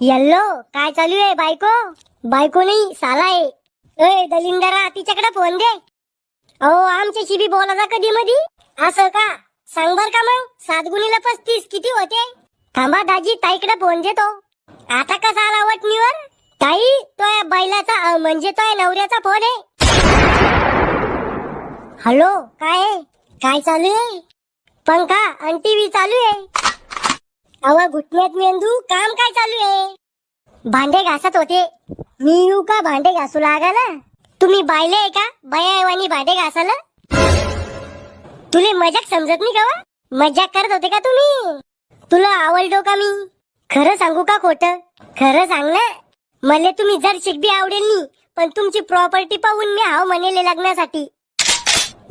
Yellow काय चालू आहे बायको? बायको नाही साला आहे. ए दलिंदरा तिच्याकडे फोन दे. अहो आमच्याशी बी बोला जा कधी मधी. असं का? सांग बर का मग 7 गुणिले 35 किती होते? थांबा दाजी ताईकडे फोन देतो. आता कसा आला वटणीवर? ताई तो बैलाचा म्हणजे तो नवऱ्याचा फोन आहे. हॅलो काय आहे? काय चालू आहे? पंखा आणि टीव्ही चालू आहे. अव घुटण्यात मेंदू काम काय चालू आहे? भांडे घासत होते. मी येऊ का भांडे घासू लागायला? तुम्ही बायले आहे का बायावानी भांडे घासायला? तुले मजाक समजत नाही का वा? मजाक करत होते का तुम्ही? तुला आवडलो का मी? खरं सांगू का खोटं? खरं सांग ना. मले तुम्ही जर शिकबी आवडेल नी पण तुमची प्रॉपर्टी पाहून मी हाव म्हणेले लग्नासाठी.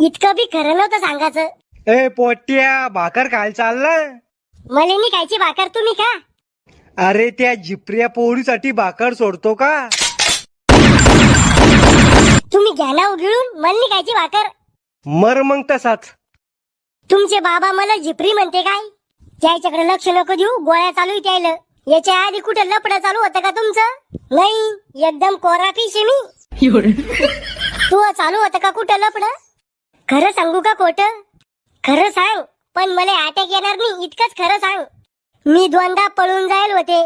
इतकं बी खरं नव्हतं सांगायचं. ए पोट्या भाकर खायला चालला? मले नी खायची भाकर तुम्ही का? अरे त्या झिपऱ्या पोळीसाठी भाकर सोडतो का? तुम्ही घ्या ना उघडून मला नी खायची भाकर. मर मग तसाच. तुमचे बाबा मला झिपरी म्हणते काय? त्याच्याकडे लक्ष नको देऊ गोळ्या चालू त्याला. याच्या आधी कुठं लपडं चालू होतं का तुमचं? नाही एकदम कोरा पिशे मी. तू चालू होतं का कुठं लपडं? खरं सांगू का खोटं? खरं सांग पण मला अटॅक येणार नाही इतकंच खरं सांग. मी 2दा पळून जाईल होते